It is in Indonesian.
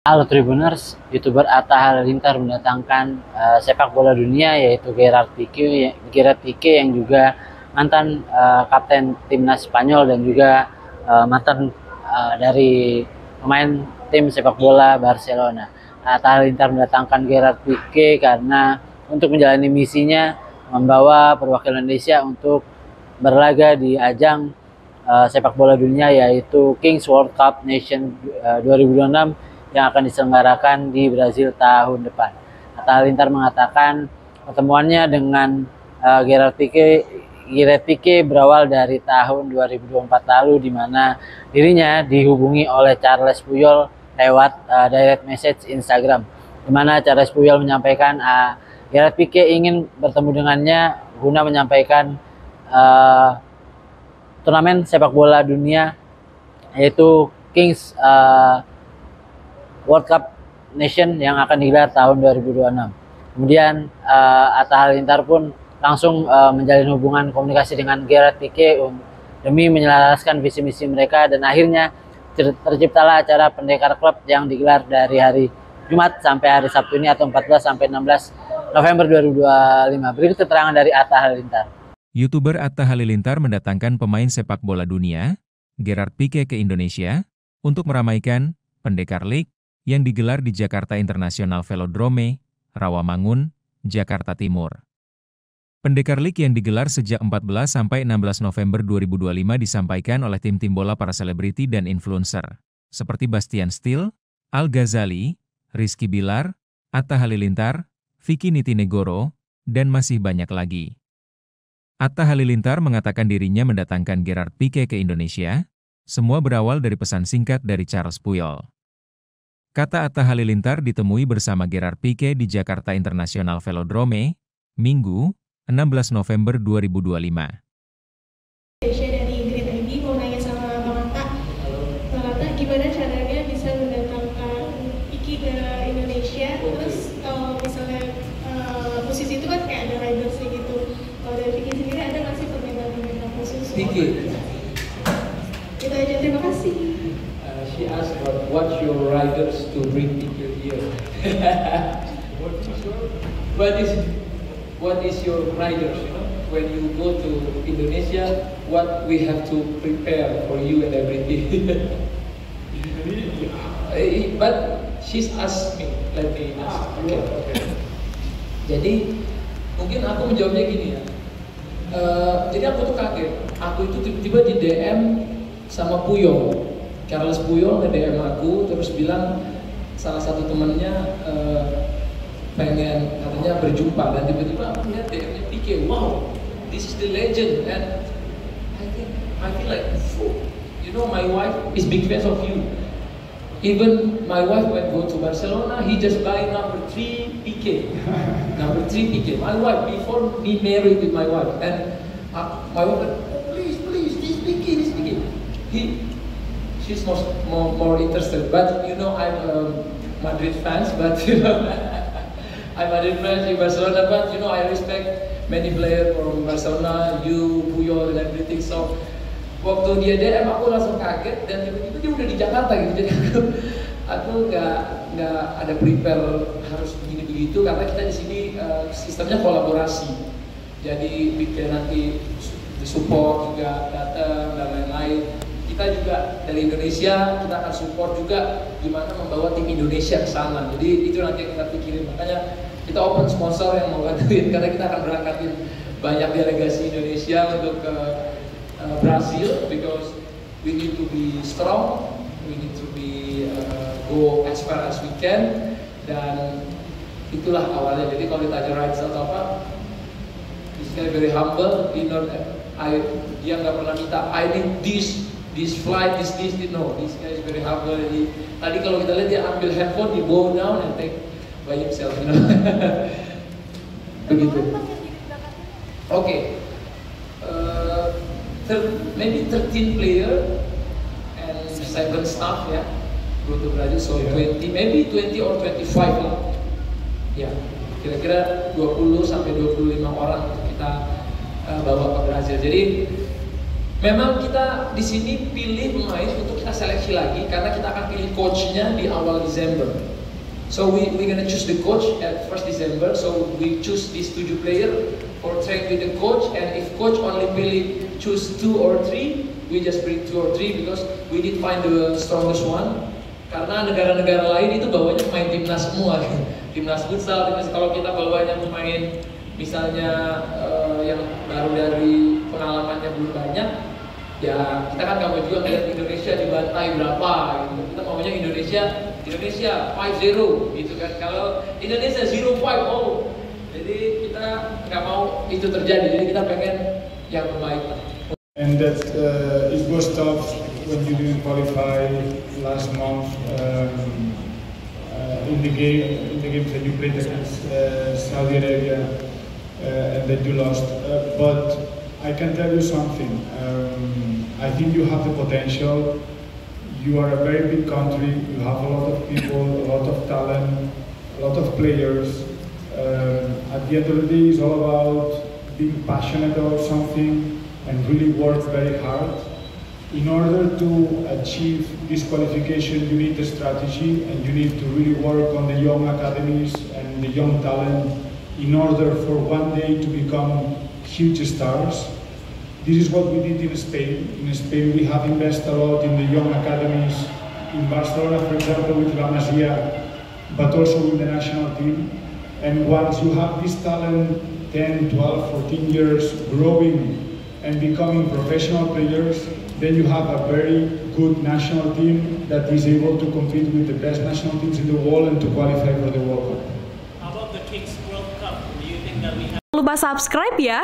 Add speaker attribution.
Speaker 1: Halo Tribuners, YouTuber Atta Halilintar mendatangkan sepak bola dunia yaitu Gerard Pique yang juga mantan kapten timnas Spanyol dan juga mantan dari pemain tim sepak bola Barcelona. Atta Halilintar mendatangkan Gerard Pique karena untuk menjalani misinya membawa perwakilan Indonesia untuk berlaga di ajang sepak bola dunia yaitu Kings World Cup Nation 2026 yang akan diselenggarakan di Brazil tahun depan. Atta Halilintar mengatakan pertemuannya dengan Gerard Pique berawal dari tahun 2024 lalu di mana dirinya dihubungi oleh Charles Puyol lewat direct message Instagram, di mana Charles Puyol menyampaikan Gerard Pique ingin bertemu dengannya guna menyampaikan turnamen sepak bola dunia yaitu Kings World Cup Nation yang akan digelar tahun 2026. Kemudian Atta Halilintar pun langsung menjalin hubungan komunikasi dengan Gerard Pique demi menyelaraskan visi misi mereka, dan akhirnya terciptalah acara Pendekar Club yang digelar dari hari Jumat sampai hari Sabtu ini atau 14 sampai 16 November 2025. Berikut keterangan dari Atta Halilintar.
Speaker 2: YouTuber Atta Halilintar mendatangkan pemain sepak bola dunia, Gerard Pique ke Indonesia, untuk meramaikan Pendekar League yang digelar di Jakarta International Velodrome, Rawamangun, Jakarta Timur. Pendekar League yang digelar sejak 14 sampai 16 November 2025 disampaikan oleh tim-tim bola para selebriti dan influencer, seperti Bastian Steele, Al Ghazali, Rizky Bilar, Atta Halilintar, Vicky Nitinegoro, dan masih banyak lagi. Atta Halilintar mengatakan dirinya mendatangkan Gerard Pique ke Indonesia, semua berawal dari pesan singkat dari Charles Puyol. Kata Atta Halilintar ditemui bersama Gerard Pique di Jakarta International Velodrome, Minggu, 16 November 2025.
Speaker 3: Dari Grid ID mau nanya sama Bang Atta. Bang Atta, gimana caranya bisa mendatangkan Iki ke Indonesia? Terus kalau misalnya posisi itu kan kayak ada ridersnya gitu. Kalau dari Iki sendiri ada nggak sih perbedaan khusus?
Speaker 4: Iki.
Speaker 3: Itu aja, terima kasih.
Speaker 4: She asked about what's your riders to bring people here. what is your riders? You know, when you go to Indonesia, what we have to prepare for you and everything. But she's asked me, let me ask. Okay. Jadi mungkin aku menjawabnya gini ya. Jadi aku tuh kaget. Aku itu tiba-tiba di DM sama Puyol. Charles Puyol nge-DM aku terus bilang salah satu temennya pengen katanya berjumpa, dan tiba-tiba aku lihat DM-nya Pique. Wow, this is the legend, and I feel like, you know, my wife is big fans of you. Even my wife when go to Barcelona, he just buy number 3 Pique. Number 3 Pique. My wife, before me married with my wife, and my wife like, oh, please, this Pique. She's more interested, but you know I'm Madrid fans, but you know I'm Madrid fans in Barcelona, but you know I respect many players from Barcelona, you, Puyol, and everything. So waktu dia DM aku langsung kaget, dan tiba-tiba dia udah di Jakarta gitu. Jadi aku nggak ada prepare harus begini begitu, karena kita di sini sistemnya kolaborasi. Jadi bikin nanti support juga datang dan lain-lain. Kita juga dari Indonesia, kita akan support juga gimana membawa tim Indonesia ke sana. Jadi itu nanti yang kita pikirin. Makanya kita open sponsor yang mau bantuin, karena kita akan berangkatin banyak delegasi Indonesia untuk ke Brazil, because we need to be strong, we need to be go as far as we can, dan itulah awalnya. Jadi kalau ditanya rights atau apa, this guy very humble, dia nggak pernah minta I need this flight, this, no, this guy is very humble. Jadi, tadi kalau kita lihat dia ambil handphone, di bow down and take by himself, you know. Begitu. Okay. Maybe 13 player and 7 staff ya, go to Brazil, so 20, maybe 20 or 25 lah. Ya, kira-kira 20 sampai 25 orang untuk kita bawa ke Brazil. Jadi Memang kita di sini pilih pemain untuk kita seleksi lagi karena kita akan pilih coachnya di awal Desember. So we're gonna choose the coach at 1st December. So we choose these 7 players for train with the coach, and if coach only choose 2 or 3, we just bring 2 or 3 because we need find the strongest one. Karena negara-negara lain itu bawanya pemain timnas semua, timnas futsal, timnas. Kalau kita bawanya pemain misalnya yang baru dari pengalamannya belum banyak, ya kita kan nggak mau juga ngeliat Indonesia dibantai berapa gitu. Kita maunya Indonesia 5-0 gitu kan. Kalau Indonesia 0-5, jadi kita nggak mau itu terjadi. Jadi kita pengen yang terbaik lah.
Speaker 5: And that it was tough when you didn't qualify last month in the games that you played against Saudi Arabia and that you lost. But I can tell you something. I think you have the potential. You are a very big country. You have a lot of people, a lot of talent, a lot of players. At the end of the day, it's all about being passionate about something and really work very hard. In order to achieve this qualification, you need a strategy and you need to really work on the young academies and the young talent in order for one day to become huge stars. This is what we did in Spain. In Spain, we have invested a lot in the young academies. In Barcelona, for example, with La Masia, but also with the national team. And once you have this talent, 10, 12, 14 years growing and becoming professional players, then you have a very good national team that is able to compete with the best national teams in the world and to qualify for the World Cup.
Speaker 6: How about the Kings World Cup? Do you think that we have...
Speaker 7: Jangan lupa subscribe ya.